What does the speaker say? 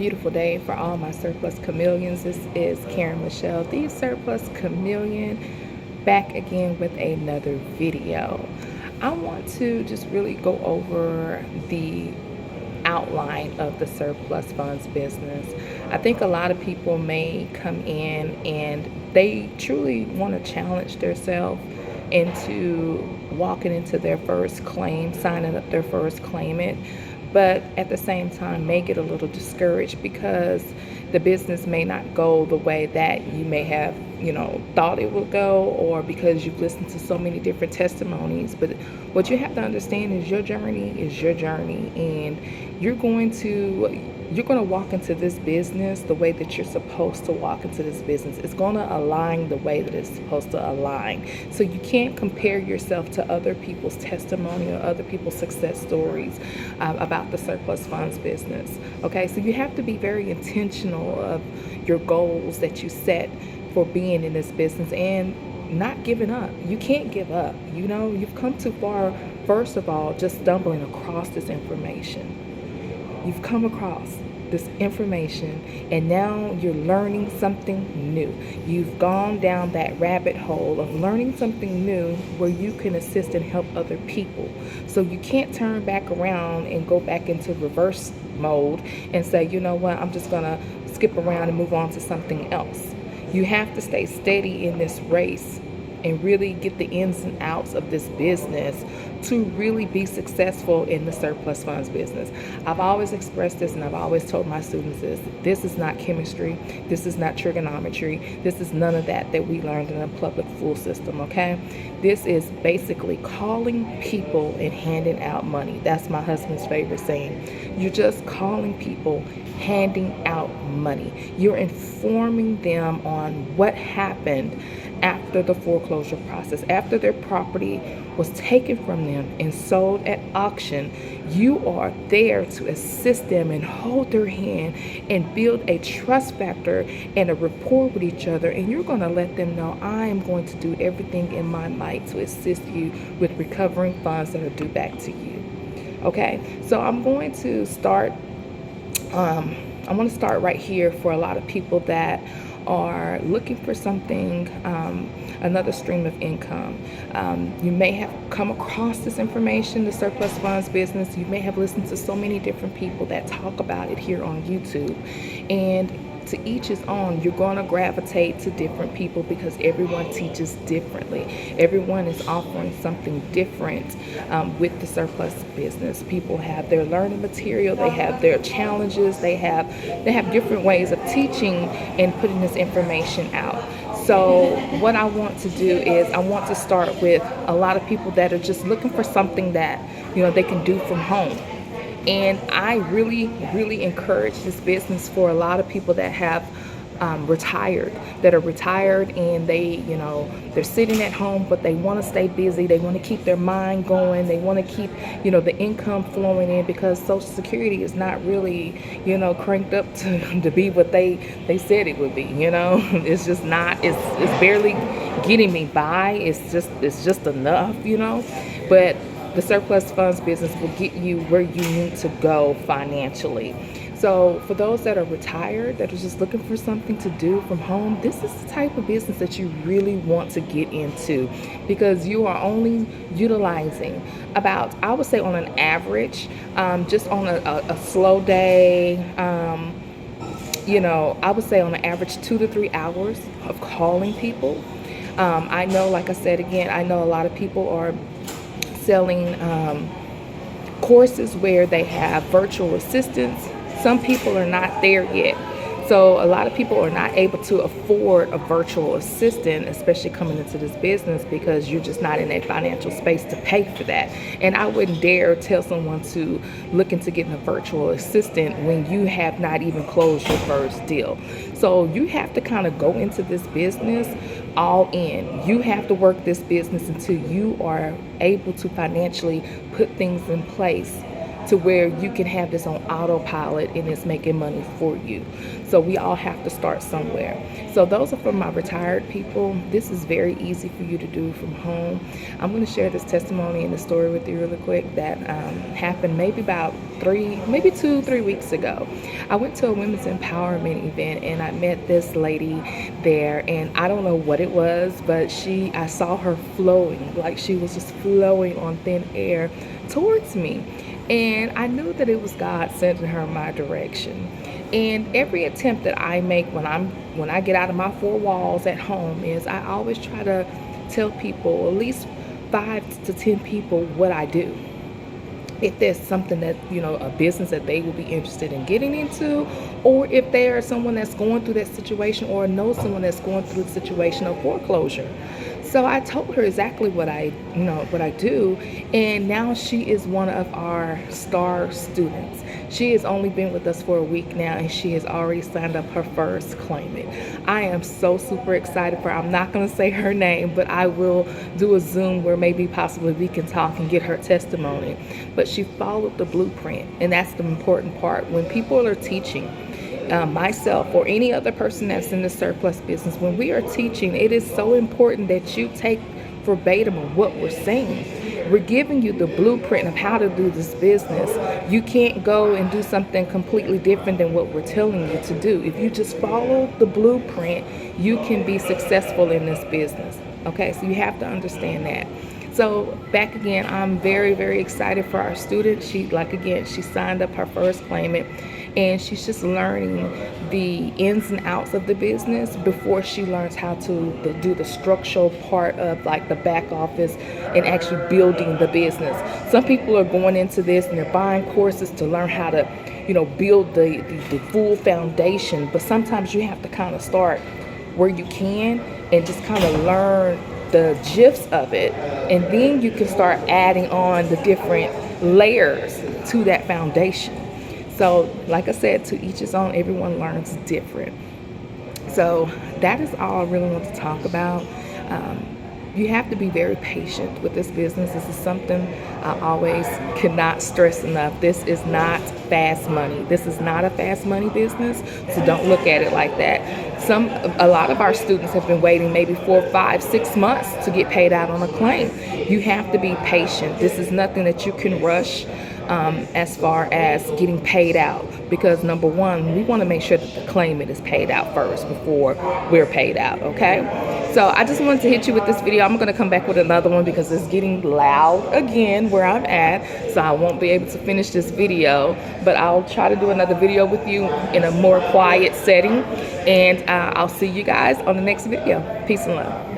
beautiful day for all my surplus chameleons. This is Karen Michelle, the surplus chameleon, back again with another video. I want to just really go over the outline of the surplus funds business. I think a lot of people may come in and they truly want to challenge themselves into walking into their first claim, signing up their first claimant, but at the same time may get a little discouraged because the business may not go the way that you may have thought it would go, or because you've listened to so many different testimonies. But what you have to understand is your journey is your journey, and you're going to walk into this business the way that you're supposed to walk into this business. It's going to align the way that it's supposed to align. So you can't compare yourself to other people's testimony or other people's success stories about the surplus funds business. Okay, so you have to be very intentional of your goals that you set for being in this business and not giving up. You can't give up. You've come too far, first of all, just stumbling across this information. You've come across this information and now you're learning something new. You've gone down that rabbit hole of learning something new where you can assist and help other people. So you can't turn back around and go back into reverse mode and say, you know what, I'm just gonna skip around and move on to something else. You have to stay steady in this race and really get the ins and outs of this business to really be successful in the surplus funds business. I've always expressed this, and I've always told my students this is not chemistry, this is not trigonometry, this is none of that we learned in a public school system, okay? This is basically calling people and handing out money. That's my husband's favorite saying. You're just calling people, handing out money. You're informing them on what happened after the foreclosure process, after their property was taken from them and sold at auction. You are there to assist them and hold their hand and build a trust factor and a rapport with each other. And you're going to let them know, I am going to do everything in my might to assist you with recovering funds that are due back to you. Okay, so I'm going to start. I want to start right here for a lot of people that are looking for something, another stream of income. You may have come across this information, the surplus funds business. You may have listened to so many different people that talk about it here on YouTube. And to each his own. You're going to gravitate to different people because everyone teaches differently. Everyone is offering something different with the surplus business. People have their learning material, they have their challenges, they have different ways of teaching and putting this information out. So what I want to do is I want to start with a lot of people that are just looking for something that they can do from home. And I really, really encourage this business for a lot of people that have retired, and they're sitting at home, but they want to stay busy. They want to keep their mind going. They want to keep, the income flowing in, because Social Security is not really, cranked up to be what they said it would be. It's just not. It's barely getting me by. It's just enough. But the surplus funds business will get you where you need to go financially. So for those that are retired, that are just looking for something to do from home, this is the type of business that you really want to get into, because you are only utilizing about, I would say on an average, just on a slow day, I would say on an average 2 to 3 hours of calling people. I know, like I said again, I know a lot of people are selling courses where they have virtual assistants. Some people are not there yet. So a lot of people are not able to afford a virtual assistant, especially coming into this business, because you're just not in that financial space to pay for that. And I wouldn't dare tell someone to look into getting a virtual assistant when you have not even closed your first deal. So you have to kind of go into this business all in. You have to work this business until you are able to financially put things in place to where you can have this on autopilot and it's making money for you. So we all have to start somewhere. So those are for my retired people. This is very easy for you to do from home. I'm going to share this testimony and the story with you really quick that happened maybe about 2-3 weeks ago. I went to a women's empowerment event and I met this lady there, and I don't know what it was, but I saw her flowing, like she was just flowing on thin air towards me. And I knew that it was God sending her my direction. And every attempt that I make when I get out of my four walls at home is I always try to tell people, at least 5 to 10 people, what I do. If there's something that, a business that they will be interested in getting into, or if they are someone that's going through that situation or knows someone that's going through the situation of foreclosure. So I told her exactly what I do, and now she is one of our star students. She has only been with us for a week now, and she has already signed up her first claimant. I am so super excited for her. I'm not going to say her name, but I will do a Zoom where maybe possibly we can talk and get her testimony. But she followed the blueprint, and that's the important part. When people are teaching, myself or any other person that's in the surplus business, when we are teaching, it is so important that you take verbatim of what we're saying. We're giving you the blueprint of how to do this business. You can't go and do something completely different than what we're telling you to do. If you just follow the blueprint, you can be successful in this business. Okay, so you have to understand that. So back again, I'm very, very excited for our student. She signed up her first claimant, and she's just learning the ins and outs of the business before she learns how to do the structural part of like the back office and actually building the business. Some people are going into this and they're buying courses to learn how to, build the full foundation. But sometimes you have to kind of start where you can and just kind of learn the gist of it, and then you can start adding on the different layers to that foundation. So like I said, to each his own, everyone learns different. So that is all I really want to talk about. You have to be very patient with this business. This is something I always cannot stress enough. This is not fast money. This is not a fast money business, so don't look at it like that. A lot of our students have been waiting maybe 4, 5, 6 months to get paid out on a claim. You have to be patient. This is nothing that you can rush as far as getting paid out, because number one, we want to make sure that the claimant is paid out first before we're paid out, okay? So I just wanted to hit you with this video. I'm going to come back with another one because it's getting loud again where I'm at, so I won't be able to finish this video, but I'll try to do another video with you in a more quiet setting, and I'll see you guys on the next video. Peace and love.